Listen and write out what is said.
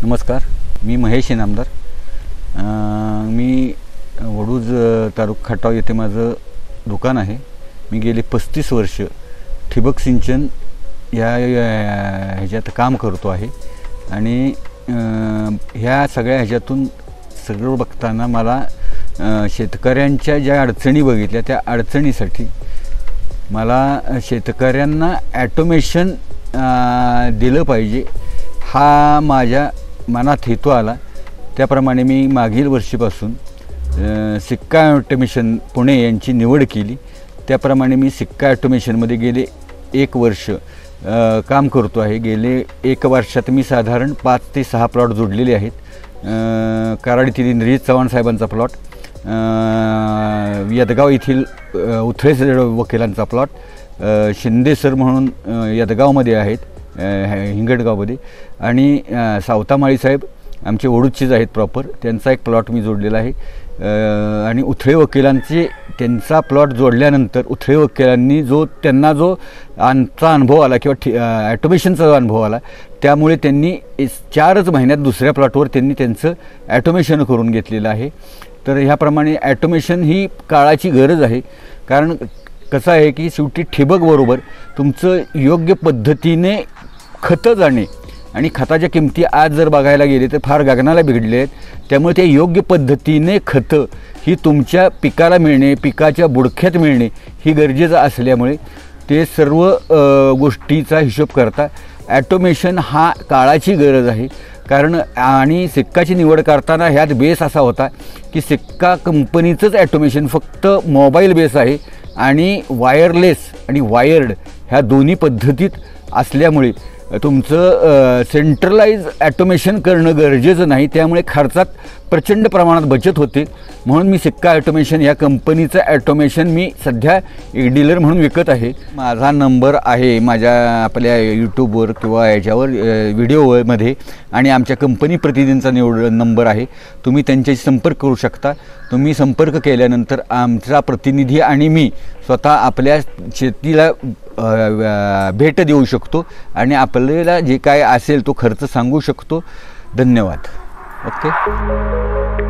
नमस्कार, मी महेश इनामदार. मी वडूज तालुका खटाव येथे माझं दुकान आहे. मी गेले 35 वर्ष ठिबक सिंचन ह्याच्यात काम करतो आहे आणि ह्या सगळ्या ह्याच्यातून सगळं बघताना मला शेतकऱ्यांच्या ज्या अडचणी बघितल्या त्या अडचणीसाठी मला शेतकऱ्यांना ॲटोमेशन दिलं पाहिजे हा माझ्या मनात हेतू आला. त्याप्रमाणे मी मागील वर्षीपासून सिक्का ॲटोमेशन पुणे यांची निवड केली. त्याप्रमाणे मी सिक्का ॲटोमेशनमध्ये गेले 1 वर्ष काम करतो आहे. गेले 1 वर्षात मी साधारण 5 ते 6 प्लॉट जोडलेले आहेत. कराड येथील इंद्रजित चव्हाण साहेबांचा प्लॉट, यदगाव येथील उथळे वकिलांचा प्लॉट, शिंदे सर म्हणून यदगावमध्ये आहेत हिंगडगावमध्ये, आणि सावतामाळी साहेब आमचे वडूजचेच आहेत प्रॉपर, त्यांचा एक प्लॉट मी जोडलेला आहे. आणि उथळे वकिलांचे त्यांचा प्लॉट जोडल्यानंतर उथळे वकिलांनी त्यांना जो आमचा अनुभव आला किंवा ॲटोमेशनचा अनुभव आला त्यामुळे त्यांनी 4च महिन्यात दुसऱ्या प्लॉटवर त्यांनी त्यांचं ॲटोमेशन करून घेतलेलं आहे. तर ह्याप्रमाणे ॲटोमेशन ही काळाची गरज आहे. कारण कसं आहे की शेवटी ठिबकबरोबर तुमचं योग्य पद्धतीने खतं जाणे, आणि खताच्या किमती आज जर बघायला गेले तर फार गगनाला भिडले आहेत. त्यामुळे ते योग्य पद्धतीने खतं ही तुमच्या पिकाला मिळणे, पिकाच्या बुडख्यात मिळणे ही गरजेचं असल्यामुळे ते सर्व गोष्टीचा हिशोब करता ॲटोमेशन हा काळाची गरज आहे. कारण आणि सिक्काची निवड करताना ह्यात बेस असा होता की सिक्का कंपनीचंच ॲटोमेशन फक्त मोबाईल बेस आहे आणि वायरलेस आणि वायर्ड ह्या दोन्ही पद्धतीत असल्यामुळे तुमचं सेंट्रलाइज ॲटोमेशन करणं गरजेचं नाही. त्यामुळे खर्चात प्रचंड प्रमाणात बचत होते. म्हणून मी सिक्का ॲटोमेशन या कंपनीचं ॲटोमेशन मी सध्या एक डीलर म्हणून विकत आहे. माझा नंबर आहे माझ्या आपल्या यूट्यूबवर किंवा याच्यावर व्हिडिओमध्ये, आणि आमच्या कंपनी प्रतिनिधींचा नंबर आहे. तुम्ही त्यांच्याशी संपर्क करू शकता. तुम्ही संपर्क केल्यानंतर आमचा प्रतिनिधी आणि मी स्वतः आपल्या शेतीला भेट देऊ शकतो आणि आपल्याला जे काय असेल तो खर्च सांगू शकतो. धन्यवाद. ओके.